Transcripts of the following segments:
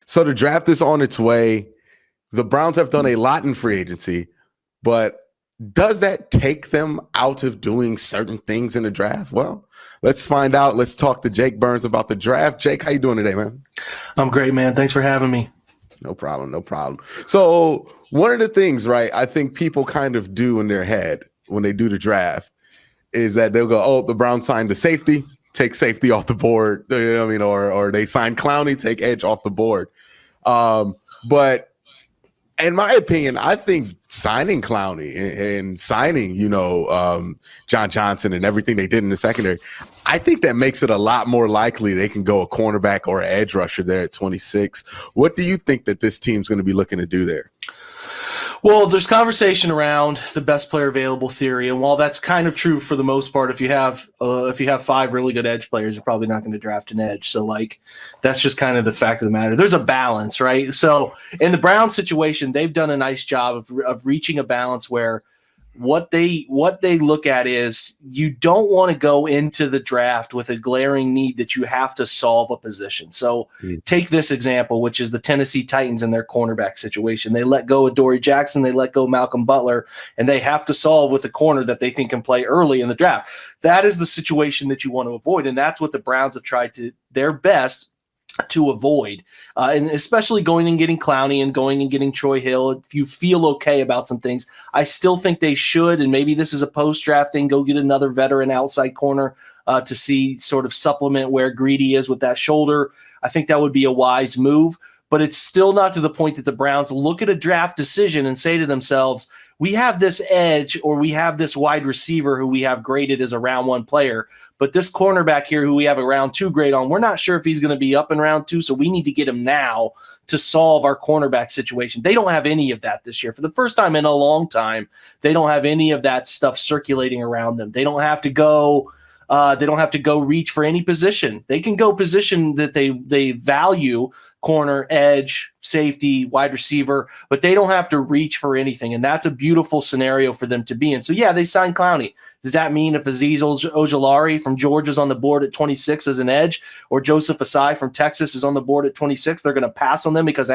So the draft is on its way. The Browns have done a lot in free agency, but does that take them out of doing certain things in the draft? Well, let's find out. Let's talk to Jake Burns about the draft. Jake, how you doing today, man? I'm great, man. Thanks for having me. No problem. No problem. So one of the things, right, I think people kind of do in their head when they do the draft is that they'll go, oh, the Browns signed the safety, take safety off the board. You know what I mean? Or they signed Clowney, take edge off the board. But in my opinion, I think signing Clowney and signing, John Johnson and everything they did in the secondary, I think that makes it a lot more likely they can go a cornerback or an edge rusher there at 26. What do you think that this team's going to be looking to do there? Well, there's conversation around the best player available theory, and while that's kind of true for the most part, if you have 5 really good edge players, you're probably not going to draft an edge. So, that's just kind of the fact of the matter. There's a balance, right? So, in the Browns situation, they've done a nice job of reaching a balance where what they look at is you don't want to go into the draft with a glaring need that you have to solve a position. So take this example, which is the Tennessee Titans and their cornerback situation. They let go of Dory Jackson, they let go of Malcolm Butler, and they have to solve with a corner that they think can play early in the draft. That is the situation that you want to avoid, and that's what the Browns have tried to their best to avoid, and especially going and getting Clowney and going and getting Troy Hill. If you feel okay about some things, I still think they should, and maybe this is a post-draft thing, go get another veteran outside corner to see sort of supplement where Greedy is with that shoulder. I think that would be a wise move, but it's still not to the point that the Browns look at a draft decision and say to themselves, we have this edge or we have this wide receiver who we have graded as a round 1 player, but this cornerback here who we have a round 2 grade on, we're not sure if he's going to be up in round 2, so we need to get him now to solve our cornerback situation. They don't have any of that this year. For the first time in a long time, they don't have any of that stuff circulating around them. They don't have to go reach for any position. They can go position that they value, corner, edge, safety, wide receiver, but they don't have to reach for anything. And that's a beautiful scenario for them to be in. So yeah, they signed Clowney. Does that mean if Azeez Ojulari from Georgia's on the board at 26 as an edge, or Joseph Asai from Texas is on the board at 26, they're going to pass on them because,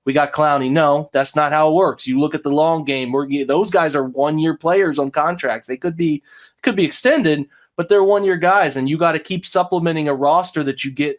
we got Clowney? No, that's not how it works. You look at the long game. Those guys are 1-year players on contracts. They could be extended, but they're 1-year guys, and you got to keep supplementing a roster that you get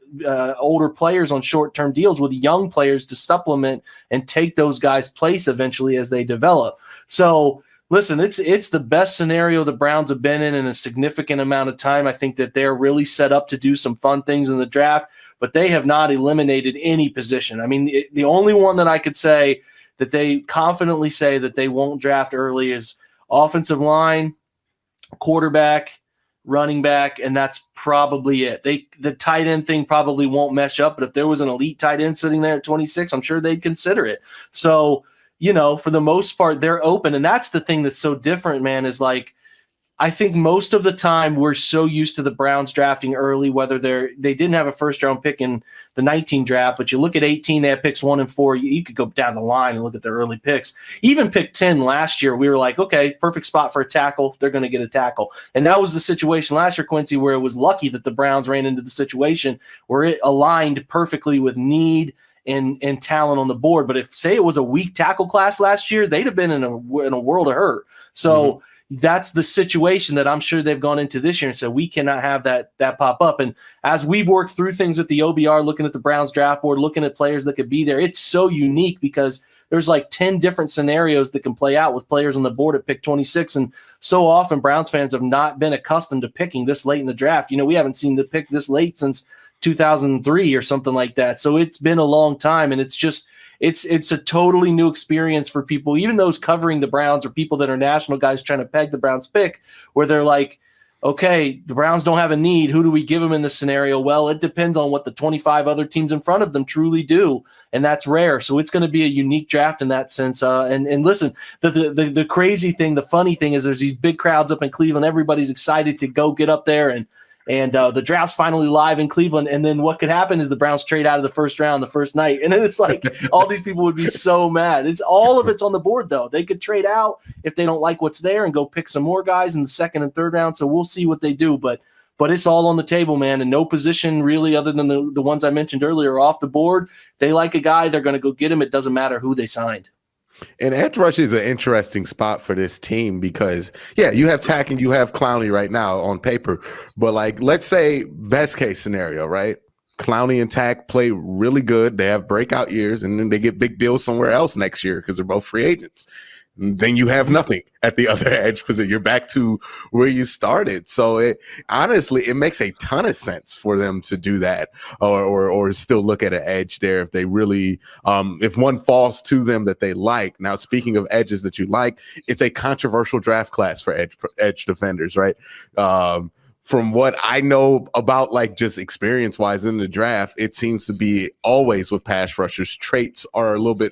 older players on short-term deals with young players to supplement and take those guys' place eventually as they develop. So listen, it's the best scenario the Browns have been in a significant amount of time. I think that they're really set up to do some fun things in the draft, but they have not eliminated any position. I mean, the only one that I could say that they confidently say that they won't draft early is offensive line, quarterback, running back, and that's probably it. The tight end thing probably won't mesh up, but if there was an elite tight end sitting there at 26, I'm sure they'd consider it. So, for the most part, they're open, and that's the thing that's so different, man, is I think most of the time we're so used to the Browns drafting early, whether they didn't have a first-round pick in the 19 draft, but you look at 18, they had picks 1 and 4. You could go down the line and look at their early picks. Even pick 10 last year, we were like, okay, perfect spot for a tackle. They're going to get a tackle. And that was the situation last year, Quincy, where it was lucky that the Browns ran into the situation where it aligned perfectly with need and talent on the board. But if, say, it was a weak tackle class last year, they'd have been in a world of hurt. So that's the situation that I'm sure they've gone into this year and said, we cannot have that pop up. And as we've worked through things at the OBR, looking at the Browns draft board, looking at players that could be there, it's so unique because there's 10 different scenarios that can play out with players on the board at pick 26. And so often Browns fans have not been accustomed to picking this late in the draft. We haven't seen the pick this late since 2003 or something like that. So it's been a long time, and it's just it's a totally new experience for people, even those covering the Browns or people that are national guys trying to peg the Browns pick, where they're like, okay, the Browns don't have a need. Who do we give them in this scenario? Well, it depends on what the 25 other teams in front of them truly do, and that's rare. So it's going to be a unique draft in that sense. And listen, the crazy thing, the funny thing is there's these big crowds up in Cleveland. Everybody's excited to go get up there, and the draft's finally live in Cleveland. And then what could happen is the Browns trade out of the first round the first night. And then it's like all these people would be so mad. All of it's on the board, though. They could trade out if they don't like what's there and go pick some more guys in the second and third round. So we'll see what they do. But but it's all on the table, man. And no position really other than the ones I mentioned earlier are off the board. They like a guy, they're going to go get him. It doesn't matter who they signed. And edge rush is an interesting spot for this team because, yeah, you have Tack and you have Clowney right now on paper. But, like, let's say best case scenario, right? Clowney and Tack play really good. They have breakout years, and then they get big deals somewhere else next year because they're both free agents. And then you have nothing at the other edge position. You're back to where you started. So honestly, it makes a ton of sense for them to do that or still look at an edge there if they really, if one falls to them that they like. Now, speaking of edges that you like, it's a controversial draft class for edge defenders, right? From what I know about, like, just experience wise in the draft, it seems to be always with pass rushers, traits are a little bit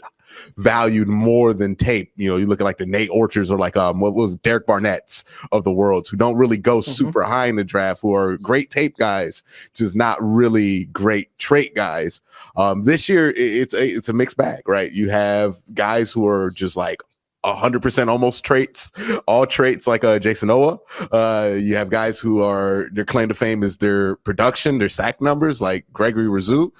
valued more than tape. You know, you look at like the Nate Orchards or like what was Derek Barnett's of the world, who don't really go super high in the draft, who are great tape guys, just not really great trait guys. This year it's a mixed bag, right? You have guys who are just like 100% almost traits, all traits like Jason Owa. You have guys who are, their claim to fame is their production, their sack numbers, like Gregory Rousseau.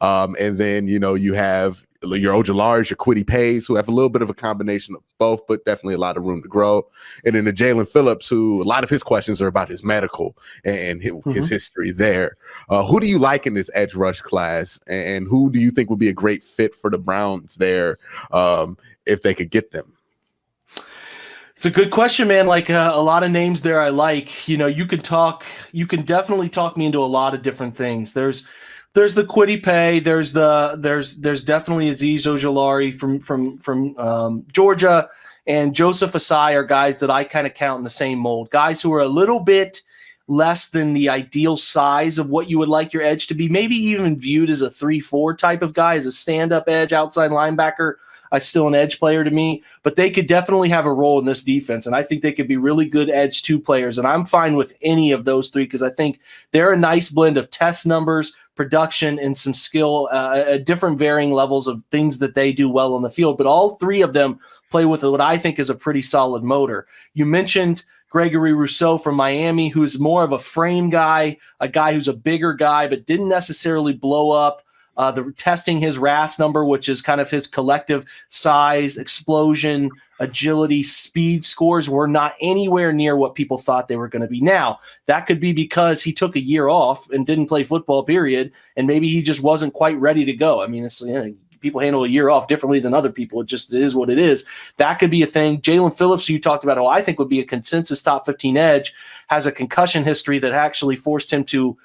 And then, you know, you have your Ojolars, your Quiddy Pays, who have a little bit of a combination of both, but definitely a lot of room to grow. And then the Jalen Phillips, who a lot of his questions are about his medical and his history there. Who do you like in this edge rush class? And who do you think would be a great fit for the Browns there if they could get them? It's a good question, man. Like a lot of names there I like. You know, you can definitely talk me into a lot of different things. There's the Quiddy Pay. There's definitely Azeez Ojolari from Georgia, and Joseph Asai are guys that I kind of count in the same mold. Guys who are a little bit less than the ideal size of what you would like your edge to be. Maybe even viewed as a 3-4 type of guy, as a stand-up edge, outside linebacker. Still an edge player to me, but they could definitely have a role in this defense, and I think they could be really good edge 2 players, and I'm fine with any of those 3 because I think they're a nice blend of test numbers, production, and some skill at different varying levels of things that they do well on the field, but all 3 of them play with what I think is a pretty solid motor. You mentioned Gregory Rousseau from Miami, who's more of a frame guy, a guy who's a bigger guy, but didn't necessarily blow up. The testing his RAS number, which is kind of his collective size, explosion, agility, speed scores, were not anywhere near what people thought they were going to be. Now, that could be because he took a year off and didn't play football, period, and maybe he just wasn't quite ready to go. I mean, it's, you know, people handle a year off differently than other people. It is what it is. That could be a thing. Jalen Phillips, who you talked about, who I think would be a consensus top 15 edge, has a concussion history that actually forced him to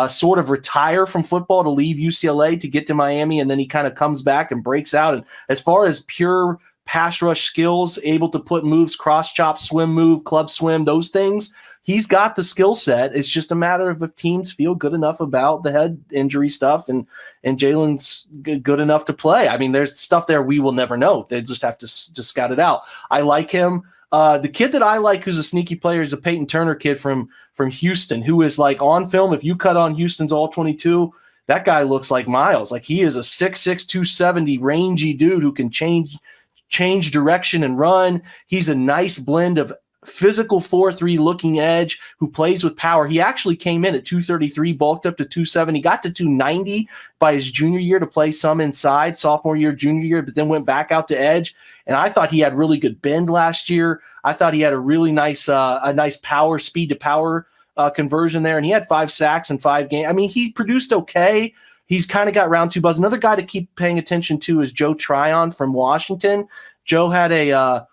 sort of retire from football to leave UCLA to get to Miami, and then he kind of comes back and breaks out. And as far as pure pass rush skills, able to put moves, cross chop, swim move, club swim, those things, he's got the skill set. It's just a matter of if teams feel good enough about the head injury stuff and Jalen's good enough to play. I mean, there's stuff there we will never know. They just have to just scout it out. I like him. The kid that I like who's a sneaky player is a Peyton Turner kid from Houston, who is like on film. If you cut on Houston's All-22, that guy looks like Miles. Like he is a 6'6", 270 rangy dude who can change direction and run. He's a nice blend of physical 4-3 looking edge who plays with power. He actually came in at 233, bulked up to 270, got to 290 by his junior year to play some inside, sophomore year, junior year, but then went back out to edge. And I thought he had really good bend last year. I thought he had a really nice power, speed to power conversion there. And he had 5 sacks in 5 games. I mean, he produced okay. He's kind of got round 2 buzz. Another guy to keep paying attention to is Joe Tryon from Washington. Joe had a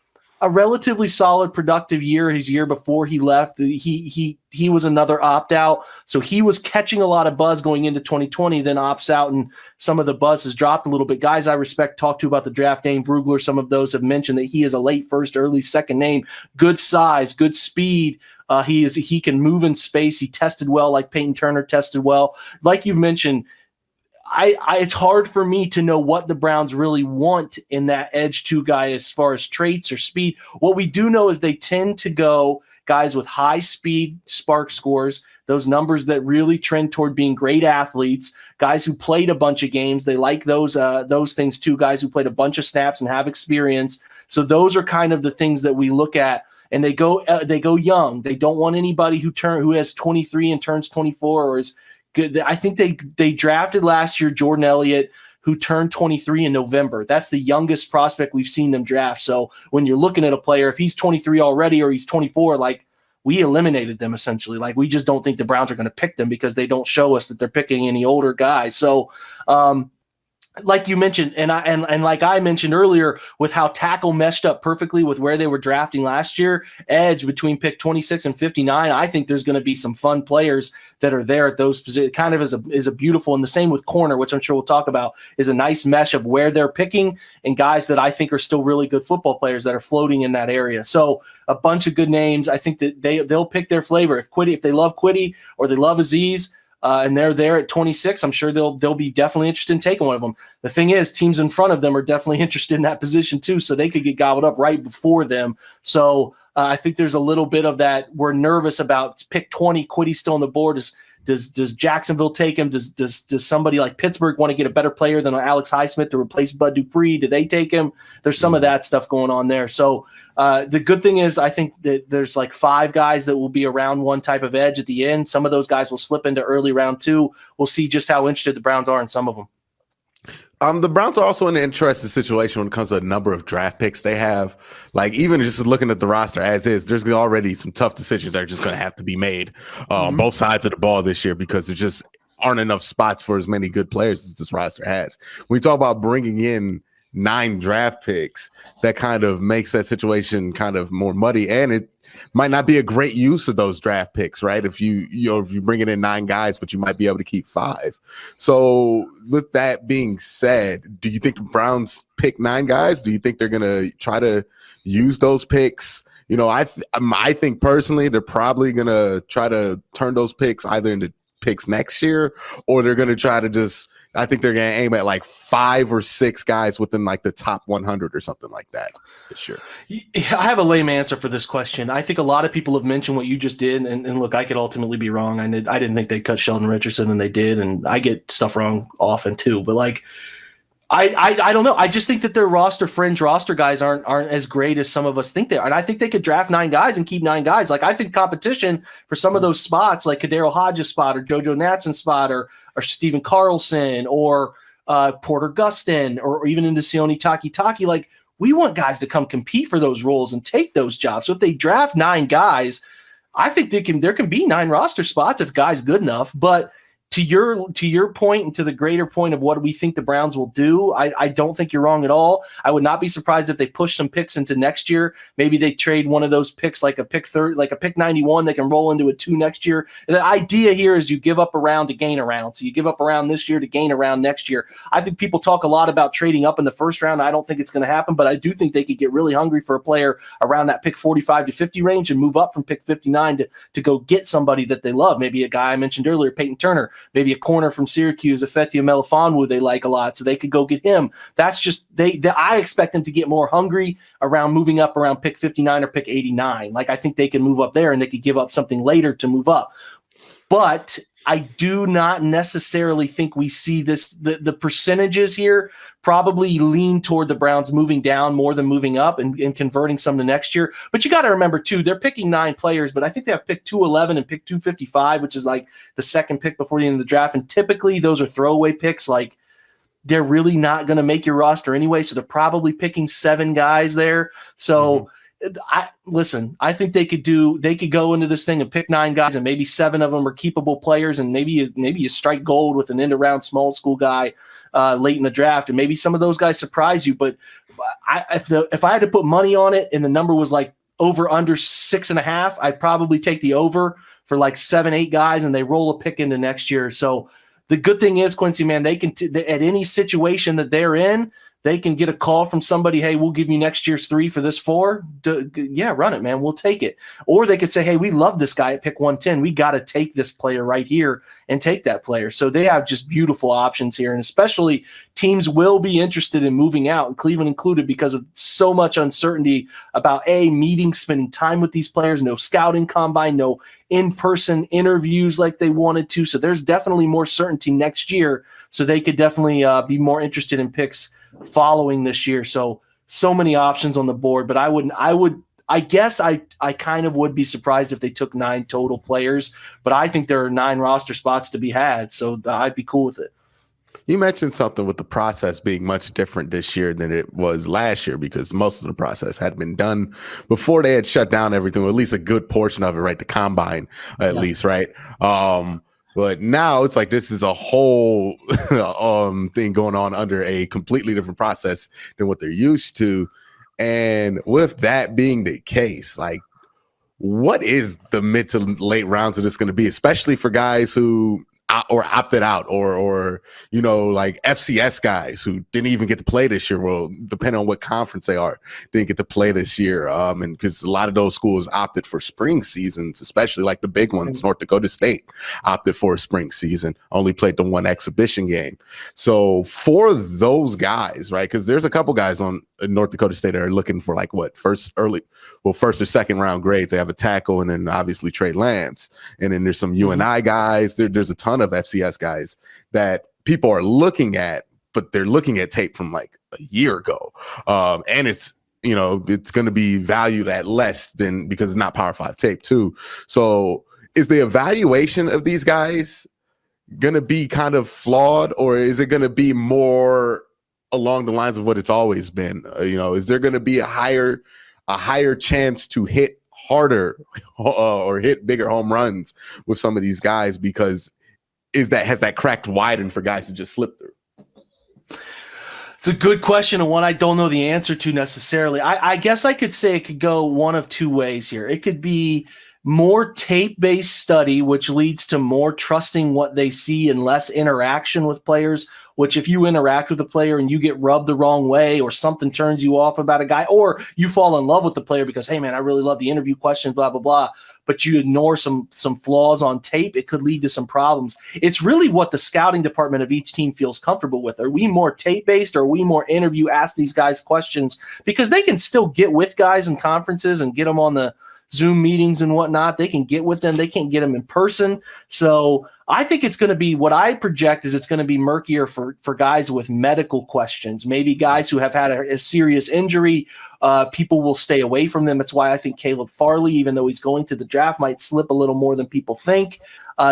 relatively solid, productive year. His year before he left, he was another opt-out. So he was catching a lot of buzz going into 2020, then opts out, and some of the buzz has dropped a little bit. Guys I respect, talked to about the draft, Dane Brugler, some of those have mentioned that he is a late first, early second name. Good size, good speed. He can move in space. He tested well, like Peyton Turner tested well. Like you've mentioned, it's hard for me to know what the Browns really want in that edge 2 guy as far as traits or speed. What we do know is they tend to go guys with high speed spark scores, those numbers that really trend toward being great athletes, guys who played a bunch of games. They like those things too, guys who played a bunch of snaps and have experience. So those are kind of the things that we look at and they go young. They don't want anybody who has 23 and turns 24 or is good. I think they drafted last year Jordan Elliott, who turned 23 in November. That's the youngest prospect we've seen them draft. So when you're looking at a player, if he's 23 already or he's 24, like, we eliminated them essentially. Like, we just don't think the Browns are going to pick them because they don't show us that they're picking any older guys. So, like you mentioned, and like I mentioned earlier, with how tackle meshed up perfectly with where they were drafting last year, edge between pick 26 and 59, I think there's going to be some fun players that are there at those positions. Kind of is a beautiful, and the same with corner, which I'm sure we'll talk about, is a nice mesh of where they're picking and guys that I think are still really good football players that are floating in that area. So a bunch of good names. I think that they'll pick their flavor. If they love Quiddy or they love Aziz, and they're there at 26, I'm sure they'll be definitely interested in taking one of them. The thing is, teams in front of them are definitely interested in that position too, so they could get gobbled up right before them. So I think there's a little bit of that. We're nervous about pick 20. Quiddy still on the board. Does Jacksonville take him? Does somebody like Pittsburgh want to get a better player than Alex Highsmith to replace Bud Dupree? Do they take him? There's some of that stuff going on there. So the good thing is, I think that there's like 5 guys that will be around one type of edge at the end. Some of those guys will slip into early round 2. We'll see just how interested the Browns are in some of them. The Browns are also in an interesting situation when it comes to the number of draft picks they have. Like, even just looking at the roster as is, there's already some tough decisions that are just going to have to be made on both sides of the ball this year, because there just aren't enough spots for as many good players as this roster has. When we talk about bringing in 9 draft picks, that kind of makes that situation kind of more muddy, and it might not be a great use of those draft picks, right? If you bring in 9 guys, but you might be able to keep 5. So with that being said, do you think the Browns pick 9 guys? Do you think they're going to try to use those picks? You know, I think personally they're probably going to try to turn those picks either into picks next year, or they're going to try to just, I think they're going to aim at like 5 or 6 guys within like the top 100 or something like that this year. I have a lame answer for this question. I think a lot of people have mentioned what you just did, and look, I could ultimately be wrong. I didn't think they cut Sheldon Richardson, and they did, and I get stuff wrong often too. But like, I don't know. I just think that their fringe roster guys aren't as great as some of us think they are. And I think they could draft 9 guys and keep 9 guys. Like, I think competition for some of those spots, like Kadero Hodges' spot or JoJo Natson's spot or Steven Carlson or Porter Gustin or even into Sione Takitaki, like, we want guys to come compete for those roles and take those jobs. So if they draft 9 guys, I think there can be 9 roster spots if guys good enough. But to your point and to the greater point of what we think the Browns will do, I don't think you're wrong at all. I would not be surprised if they push some picks into next year. Maybe they trade one of those picks, like a pick 30, like a pick 91, they can roll into a 2 next year. The idea here is you give up a round to gain a round. So you give up a round this year to gain a round next year. I think people talk a lot about trading up in the first round. I don't think it's going to happen, but I do think they could get really hungry for a player around that pick 45 to 50 range and move up from pick 59 to go get somebody that they love. Maybe a guy I mentioned earlier, Peyton Turner. Maybe a corner from Syracuse, Afetia Melifonwu, they like a lot, so they could go get him. That's just I expect them to get more hungry around moving up around pick 59 or pick 89. Like, I think they can move up there and they could give up something later to move up. But I do not necessarily think we see this. The percentages here probably lean toward the Browns moving down more than moving up and converting some to next year. But you got to remember, too, they're picking 9 players, but I think they have pick 211 and pick 255, which is like the second pick before the end of the draft. And typically those are throwaway picks. Like, they're really not going to make your roster anyway. So they're probably picking 7 guys there. So I think they could go into this thing and pick 9 guys, and maybe 7 of them are keepable players, and maybe you strike gold with an end around small school guy late in the draft, and maybe some of those guys surprise you. But if I had to put money on it and the number was like over under 6.5, I'd probably take the over for like 7-8 guys, and they roll a pick into next year. So the good thing is, Quincy, man, they can at any situation that they're in, they can get a call from somebody, hey, we'll give you next year's 3 for this 4. Yeah, run it, man. We'll take it. Or they could say, hey, we love this guy at pick 110. We got to take this player right here and take that player. So they have just beautiful options here. And especially teams will be interested in moving out, and Cleveland included, because of so much uncertainty about meetings, spending time with these players, no scouting combine, no in-person interviews like they wanted to. So there's definitely more certainty next year. So they could definitely be more interested in picks following this year. So many options on the board, but I I guess I kind of would be surprised if they took 9 total players, but I think there are 9 roster spots to be had, so I'd be cool with it. You mentioned something with the process being much different this year than it was last year because most of the process had been done before they had shut down everything, or at least a good portion of it, right? The combine, at least, right? But now it's like this is a whole thing going on under a completely different process than what they're used to. And with that being the case, like, what is the mid to late rounds of this going to be, especially for guys who or opted out or like FCS guys who didn't even get to play this year? Well, depending on what conference they are, didn't get to play this year. And because a lot of those schools opted for spring seasons, especially like the big ones, North Dakota State opted for a spring season, only played the 1 exhibition game. So for those guys, right, because there's a couple guys on North Dakota State that are looking for like first or second round grades. They have a tackle and then obviously Trey Lance. And then there's some UNI guys. There's a ton of FCS guys that people are looking at, but they're looking at tape from like a year ago. And it's going to be valued at less than, because it's not Power 5 tape too. So is the evaluation of these guys going to be kind of flawed, or is it going to be more along the lines of what it's always been? Is there going to be a higher chance to hit harder or hit bigger home runs with some of these guys, because has that cracked widened for guys to just slip through? It's a good question, and one I don't know the answer to necessarily. I guess I could say it could go one of 2 ways here. It could be more tape-based study, which leads to more trusting what they see and less interaction with players, which if you interact with a player and you get rubbed the wrong way or something turns you off about a guy, or you fall in love with the player because, hey, man, I really love the interview questions, blah, blah, blah, but you ignore some flaws on tape, it could lead to some problems. It's really what the scouting department of each team feels comfortable with. Are we more tape-based, or are we more interview, ask these guys questions? Because they can still get with guys in conferences and get them on the Zoom meetings and whatnot. They can get with them. They can't get them in person. So I think it's going to be, what I project is it's going to be murkier for guys with medical questions, maybe guys who have had a serious injury. People will stay away from them. That's why I think Caleb Farley, even though he's going to the draft, might slip a little more than people think.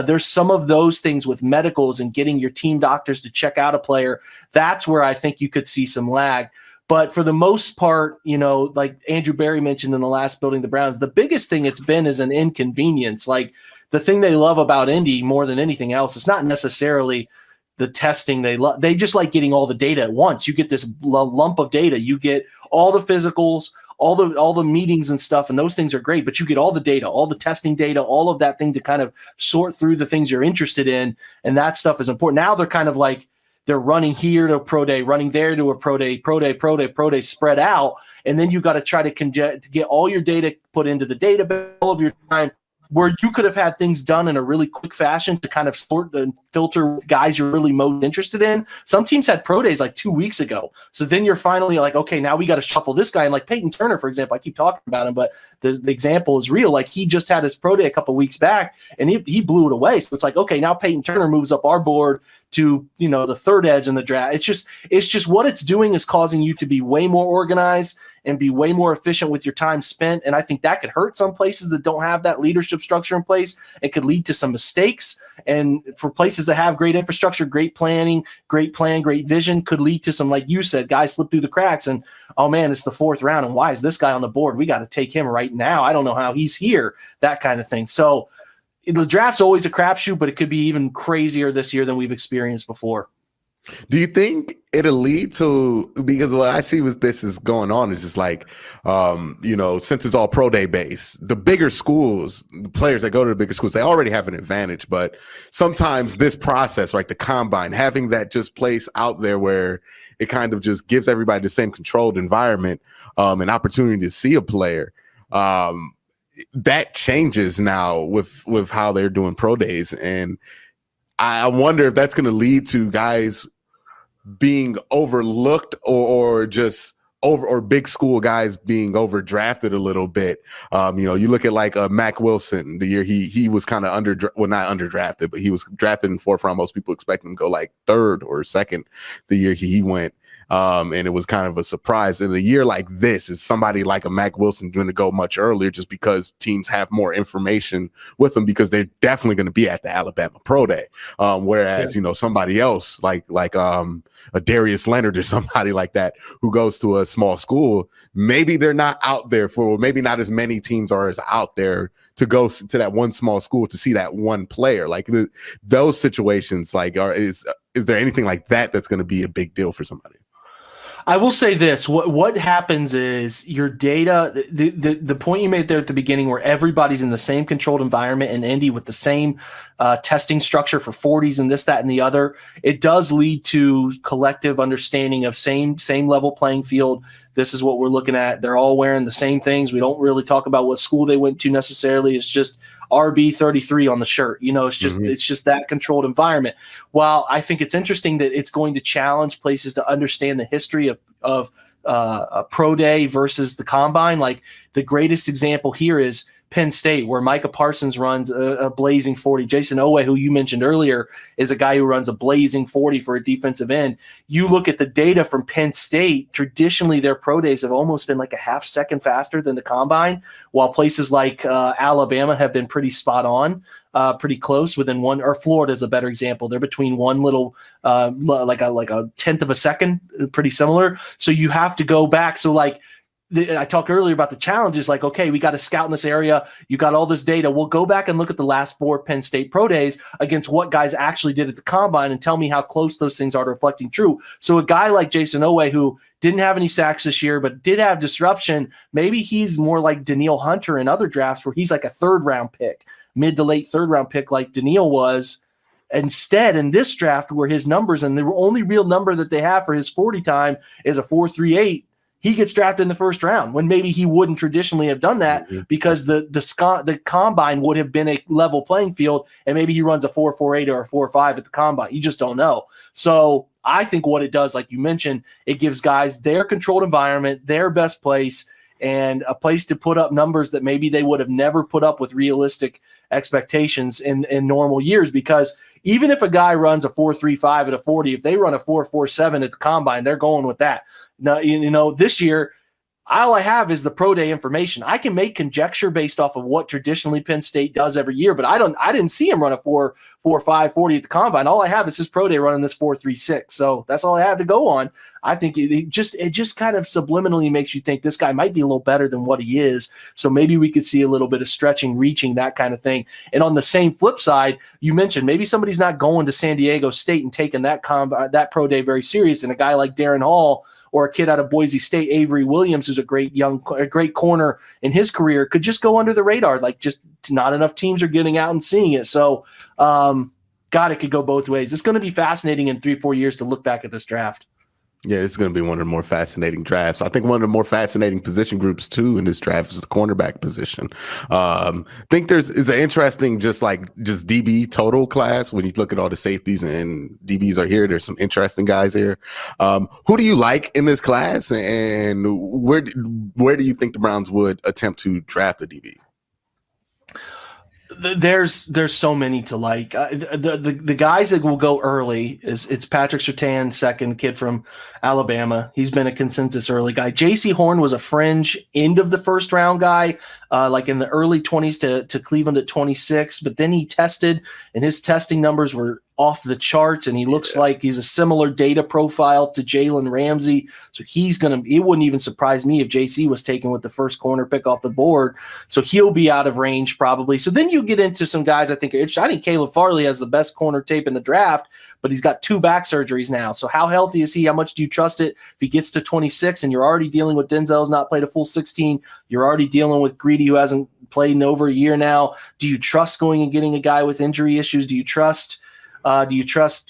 There's some of those things with medicals and getting your team doctors to check out a player. That's where I think you could see some lag. But for the most part, like Andrew Berry mentioned in the last Building the Browns, the biggest thing it's been is an inconvenience. Like, the thing they love about Indy more than anything else, it's not necessarily the testing they love. They just like getting all the data at once. You get this lump of data. You get all the physicals, all the meetings and stuff, and those things are great. But you get all the data, all the testing data, all of that thing to kind of sort through the things you're interested in, and that stuff is important. Now they're kind of like, they're running here to a pro day, running there to a pro day, spread out. And then you got to try to get all your data put into the database, all of your time, where you could have had things done in a really quick fashion to kind of sort and filter guys you're really most interested in. Some teams had pro days like 2 weeks ago. So then you're finally like, okay, now we got to shuffle this guy. And like Peyton Turner, for example, I keep talking about him, but the example is real. Like, he just had his pro day a couple weeks back and he blew it away. So it's like, okay, now Peyton Turner moves up our board to, the third edge in the draft. It's just what it's doing is causing you to be way more organized and be way more efficient with your time spent. And I think that could hurt some places that don't have that leadership structure in place. It could lead to some mistakes. And for places that have great infrastructure, great planning, great plan, great vision, could lead to some, like you said, guys slip through the cracks and, oh man, it's the 4th round. And why is this guy on the board? We got to take him right now. I don't know how he's here, that kind of thing. So the draft's always a crapshoot, but it could be even crazier this year than we've experienced before. Do you think it'll lead to, because what I see with this is going on is just like, since it's all pro day based, the bigger schools, the players that go to the bigger schools, they already have an advantage. But sometimes this process, like the combine, having that just place out there where it kind of just gives everybody the same controlled environment, an opportunity to see a player, that changes now with how they're doing pro days. And I wonder if that's going to lead to guys being overlooked or just or big school guys being overdrafted a little bit. You look at like Mac Wilson, the year he was kind of not underdrafted, but he was drafted in 4th round. Most people expect him to go like 3rd or 2nd the year he went. And it was kind of a surprise. In a year like this, is somebody like a Mac Wilson going to go much earlier just because teams have more information with them because they're definitely going to be at the Alabama Pro Day. Whereas, somebody else like a Darius Leonard or somebody like that who goes to a small school, maybe they're not out there maybe not as many teams are as out there to go to that one small school to see that one player. Like those situations, like is there anything like that that's going to be a big deal for somebody? I will say this: what happens is your data. The point you made there at the beginning, where everybody's in the same controlled environment in Indy with the same testing structure for 40s and this, that, and the other. It does lead to collective understanding of same level playing field. This is what we're looking at. They're all wearing the same things. We don't really talk about what school they went to necessarily. It's just RB33 on the shirt. It's just that controlled environment. While I think it's interesting that it's going to challenge places to understand the history of a pro day versus the combine. Like the greatest example here is Penn State, where Micah Parsons runs a blazing 40. Jason Owe, who you mentioned earlier, is a guy who runs a blazing 40 for a defensive end. You look at the data from Penn State, traditionally their pro days have almost been like a half second faster than the combine, while places like Alabama have been pretty spot on, pretty close within one, or Florida is a better example. They're between one little, like a tenth of a second, pretty similar. So you have to go back. So I talked earlier about the challenges, like, okay, we got to scout in this area. You got all this data. We'll go back and look at the last 4 Penn State pro days against what guys actually did at the combine and tell me how close those things are to reflecting true. So a guy like Jason Owe, who didn't have any sacks this year, but did have disruption, maybe he's more like Danielle Hunter in other drafts where he's like a 3rd round pick, mid to late 3rd round pick like Danielle was. Instead, in this draft where his numbers, and the only real number that they have for his 40 time is a 4.38, he gets drafted in the 1st round when maybe he wouldn't traditionally have done that because the combine would have been a level playing field, and maybe he runs a 4.48 or a 4.5 at the combine. You just don't know. So I think what it does, like you mentioned, it gives guys their controlled environment, their best place, and a place to put up numbers that maybe they would have never put up with realistic expectations in normal years. Because even if a guy runs a 4.35 at a 40, if they run a 4.47 at the combine, they're going with that. Now, this year, all I have is the pro day information. I can make conjecture based off of what traditionally Penn State does every year, but I didn't see him run a 4.45 40 at the combine. All I have is his pro day running this 4.36. So that's all I have to go on. I think it just kind of subliminally makes you think this guy might be a little better than what he is. So maybe we could see a little bit of stretching, reaching, that kind of thing. And on the same flip side, you mentioned maybe somebody's not going to San Diego State and taking that pro day very serious. And a guy like Darren Hall, or a kid out of Boise State, Avery Williams, who's a great corner in his career, could just go under the radar. Like, just not enough teams are getting out and seeing it. So, it could go both ways. It's going to be fascinating in 3-4 years to look back at this draft. Yeah, it's going to be one of the more fascinating drafts. I think one of the more fascinating position groups too in this draft is the cornerback position. I think is an interesting just DB total class. When you look at all the safeties and DBs are here, there's some interesting guys here. Who do you like in this class, and where do you think the Browns would attempt to draft a DB? There's so many to like. The guys that will go early it's Patrick Surtain, second, kid from Alabama. He's been a consensus early guy. J.C. Horn was a fringe end of the 1st round guy, like in the early 20s to Cleveland at 26. But then he tested, and his testing numbers were off the charts, and he looks like he's a similar data profile to Jalen Ramsey. So it wouldn't even surprise me if JC was taken with the 1st corner pick off the board. So he'll be out of range probably. So then you get into some guys I think Caleb Farley has the best corner tape in the draft, but he's got 2 back surgeries now. So how healthy is he? How much do you trust it? If he gets to 26 and you're already dealing with Denzel's not played a full 16, you're already dealing with Greedy, who hasn't played in over a year now. Do you trust going and getting a guy with injury issues? Do you trust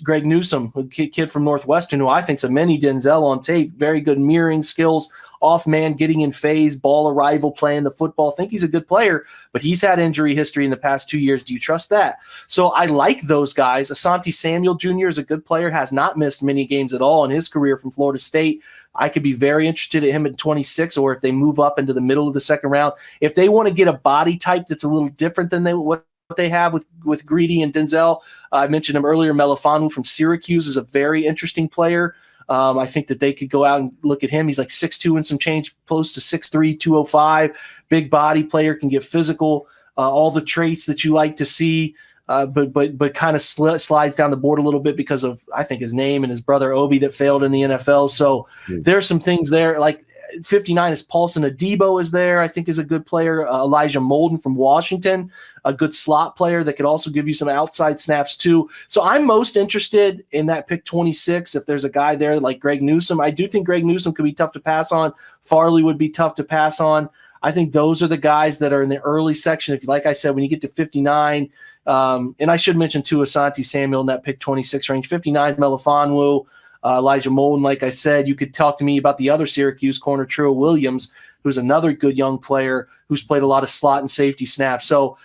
Greg Newsome, a kid from Northwestern, who I think's a mini Denzel on tape, very good mirroring skills, off man, getting in phase, ball arrival, playing the football. I think he's a good player, but he's had injury history in the past 2 years. Do you trust that? So I like those guys. Asante Samuel Jr. is a good player, has not missed many games at all in his career from Florida State. I could be very interested in him at 26, or if they move up into the middle of the 2nd round. If they want to get a body type that's a little different than what they have with Greedy and Denzel. I mentioned him earlier. Melifanu from Syracuse is a very interesting player. I think that they could go out and look at him. He's like 6'2" and some change, close to 6'3", 205. Big body player, can get physical. All the traits that you like to see, but kind of slides down the board a little bit because of, I think, his name and his brother Obi that failed in the NFL. So there's some things there. Like 59 is Paulson Adebo is there, I think, is a good player. Elijah Molden from Washington, a good slot player that could also give you some outside snaps too. So I'm most interested in that pick 26. If there's a guy there like Greg Newsome, I do think Greg Newsome could be tough to pass on. Farley would be tough to pass on. I think those are the guys that are in the early section. If, like I said, when you get to 59, and I should mention too, Asante Samuel in that pick 26 range. 59 is Melifonwu. Elijah Molden, like I said. You could talk to me about the other Syracuse corner, True Williams, who's another good young player who's played a lot of slot and safety snaps. So,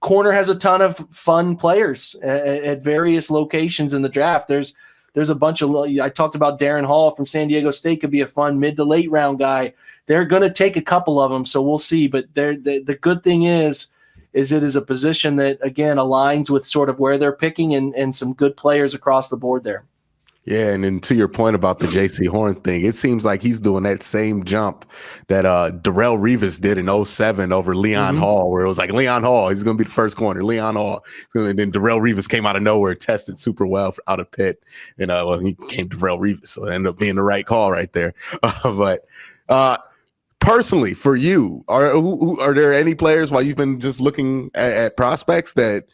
corner has a ton of fun players at various locations in the draft. There's a bunch of, I talked about Darren Hall from San Diego State could be a fun mid to late round guy. They're going to take a couple of them, so we'll see. But the good thing is it is a position that, again, aligns with sort of where they're picking and some good players across the board there. Yeah, and then to your point about the J.C. Horn thing, it seems like he's doing that same jump that Darrell Revis did in 07 over Leon Hall, where it was like Leon Hall, he's going to be the first corner. Leon Hall, and then Darrell Revis came out of nowhere, tested super well out of Pitt, and he came Darrell Revis, so it ended up being the right call right there. But personally, for you, are there any players while you've been just looking at prospects that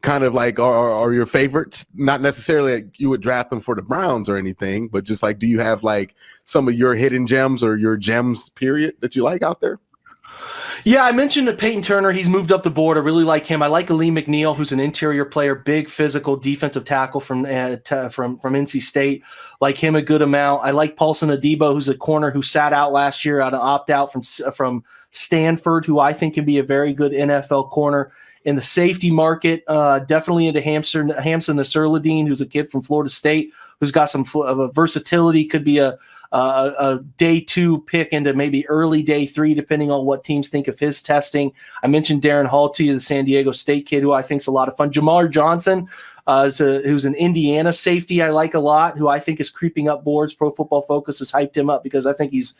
kind of like are your favorites? Not necessarily like you would draft them for the Browns or anything, but just like, do you have like some of your hidden gems or your gems period that you like out there? Yeah, I mentioned Peyton Turner. He's moved up the board. I really like him. I like Aleem McNeil, who's an interior player, big physical defensive tackle from NC State. Like him a good amount. I like Paulson Adebo, who's a corner who sat out last year out of opt-out from Stanford, who I think can be a very good NFL corner. In the safety market, definitely into Hamson Nasruddin, who's a kid from Florida State, who's got some versatility, could be a day 2 pick into maybe early day 3, depending on what teams think of his testing. I mentioned Darren Hall to you, the San Diego State kid, who I think is a lot of fun. Jamar Johnson, who's an Indiana safety I like a lot, who I think is creeping up boards. Pro Football Focus has hyped him up because I think he's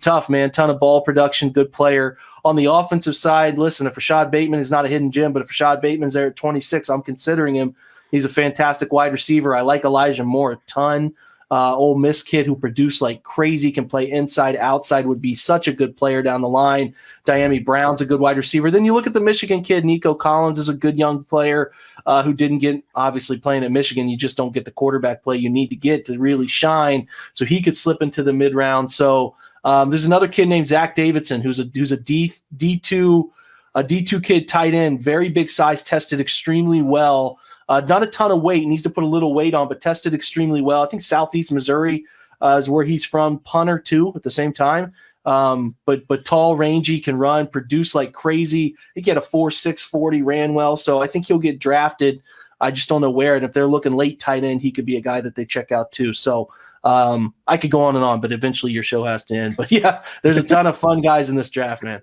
tough, man. Ton of ball production, good player. On the offensive side, listen, if Rashad Bateman is not a hidden gem, but if Rashad Bateman's there at 26, I'm considering him. He's a fantastic wide receiver. I like Elijah Moore a ton. Ole Miss kid who produced like crazy, can play inside, outside, would be such a good player down the line. Diami Brown's a good wide receiver. Then you look at the Michigan kid, Nico Collins is a good young player who didn't get, obviously playing at Michigan, you just don't get the quarterback play you need to get to really shine. So he could slip into the mid-round. So there's another kid named Zach Davidson who's a D2 kid, tight end, very big size, tested extremely well. Not a ton of weight, needs to put a little weight on, but tested extremely well. I think Southeast Missouri is where he's from. Punter too at the same time. But tall, rangy, can run, produce like crazy. He get a 4.6 40, ran well. So I think he'll get drafted. I just don't know where. And if they're looking late tight end, he could be a guy that they check out too. So I could go on and on, but eventually your show has to end. But yeah, there's a ton of fun guys in this draft, man.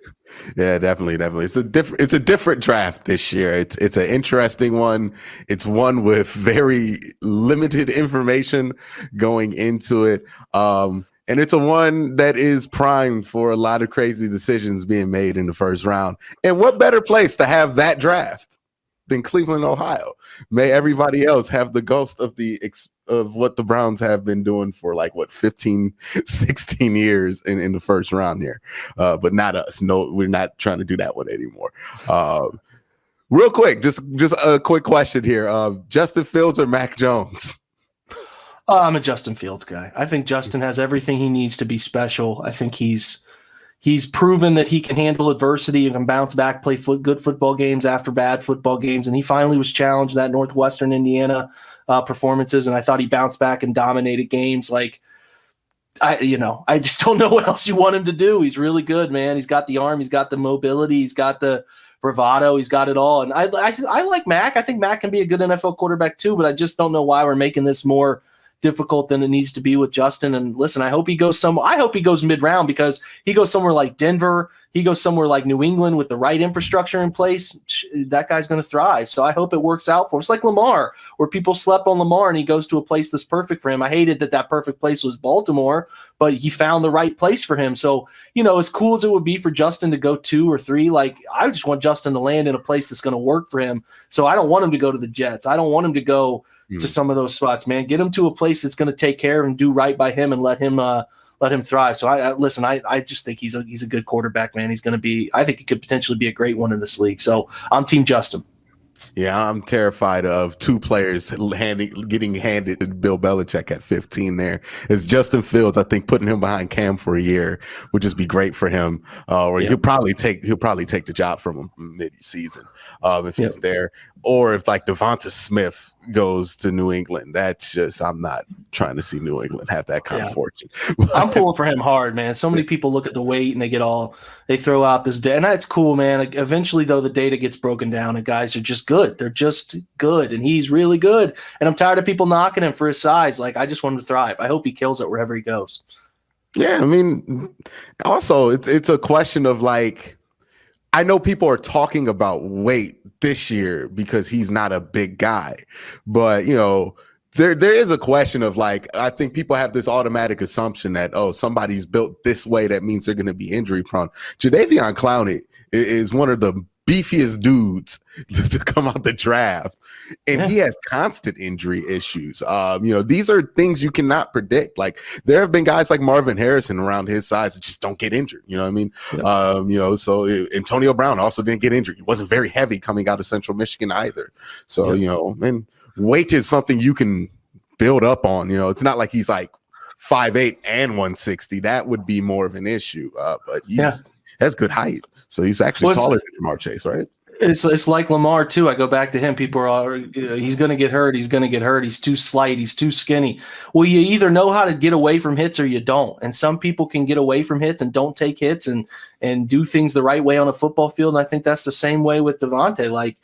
Yeah, definitely. It's a different draft this year. It's an interesting one. It's one with very limited information going into it. And it's a one that is primed for a lot of crazy decisions being made in the first round. And what better place to have that draft than Cleveland, Ohio? May everybody else have the ghost of what the Browns have been doing for 15, 16 years in the first round here. But not us. No, we're not trying to do that one anymore. Real quick, just a quick question here. Justin Fields or Mac Jones? I'm a Justin Fields guy. I think Justin has everything he needs to be special. I think he's proven that he can handle adversity and can bounce back, play good football games after bad football games. And he finally was challenged that Northwestern Indiana performances, and I thought he bounced back and dominated games. I just don't know what else you want him to do. He's really good, man. He's got the arm, he's got the mobility, he's got the bravado, he's got it all. And I like Mac. I think Mac can be a good NFL quarterback too, but I just don't know why we're making this more difficult than it needs to be with Justin. And listen, I hope he goes mid-round, because he goes somewhere like Denver, he goes somewhere like New England with the right infrastructure in place. That guy's going to thrive. So I hope it works out for him. It's like Lamar, where people slept on Lamar and he goes to a place that's perfect for him. I hated that perfect place was Baltimore, but he found the right place for him. So, as cool as it would be for Justin to go 2 or 3, like, I just want Justin to land in a place that's going to work for him. So I don't want him to go to the Jets. I don't want him to go to some of those spots, man. Get him to a place that's going to take care of him, do right by him, and let him thrive. So I just think he's a good quarterback, man. I think he could potentially be a great one in this league. So I'm Team Justin. Yeah, I'm terrified of 2 players getting handed Bill Belichick at 15 there. It's Justin Fields. I think putting him behind Cam for a year would just be great for him. He'll probably take the job from him mid-season if he's there. Or if like Devonta Smith goes to New England. That's just, I'm not trying to see New England have that kind of fortune. I'm pulling for him hard, man. So many people look at the weight and they throw out this data. And that's cool, man. Like, eventually, though, the data gets broken down and guys are just good. They're just good. And he's really good. And I'm tired of people knocking him for his size. Like, I just want him to thrive. I hope he kills it wherever he goes. Yeah, I mean, also, it's a question of like, I know people are talking about weight this year because he's not a big guy, but there is a question of like, I think people have this automatic assumption that, somebody's built this way, that means they're going to be injury prone. Jadeveon Clowney is one of the beefiest dudes to come out the draft, and he has constant injury issues. These are things you cannot predict. Like, there have been guys like Marvin Harrison around his size that just don't get injured. You know what I mean? Yeah. So Antonio Brown also didn't get injured. He wasn't very heavy coming out of Central Michigan either. So, and weight is something you can build up on. It's not like he's like 5'8" and 160. That would be more of an issue. But has good height. So he's actually taller than Jamar Chase, right? It's like Lamar too. I go back to him. People are, he's going to get hurt. He's going to get hurt. He's too slight. He's too skinny. Well, you either know how to get away from hits or you don't. And some people can get away from hits and don't take hits and do things the right way on a football field. And I think that's the same way with Devontae. Like,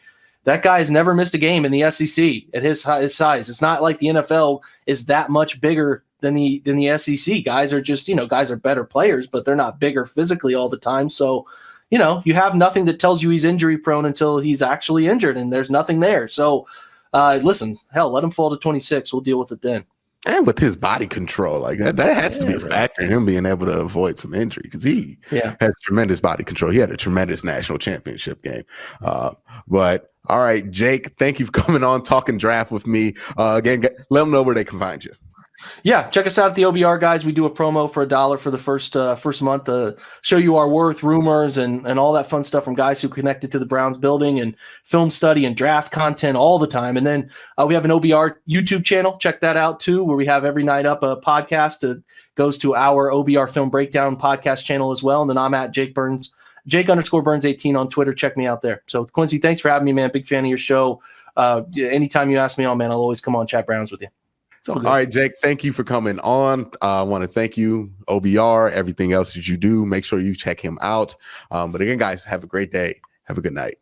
that guy has never missed a game in the SEC at his size. It's not like the NFL is that much bigger than the SEC. Guys are just, guys are better players, but they're not bigger physically all the time. So, you have nothing that tells you he's injury prone until he's actually injured, and there's nothing there. So, listen, hell, let him fall to 26. We'll deal with it then. And with his body control, like that has to be a factor in him being able to avoid some injury, because he has tremendous body control. He had a tremendous national championship game. But all right, Jake, thank you for coming on, talking draft with me. Again, let them know where they can find you. Yeah, check us out at the OBR, guys. We do a promo for $1 for the first month to show you our worth, rumors, and all that fun stuff from guys who connected to the Browns building, and film study and draft content all the time. And then we have an OBR YouTube channel. Check that out too, where we have every night up a podcast that goes to our OBR Film Breakdown podcast channel as well. And then I'm at Jake_Burns18 on Twitter. Check me out there. So, Quincy, thanks for having me, man. Big fan of your show. Anytime you ask me on, man, I'll always come on, chat Browns with you. All right, Jake, thank you for coming on. I want to thank you, OBR, everything else that you do. Make sure you check him out. But again, guys, have a great day. Have a good night.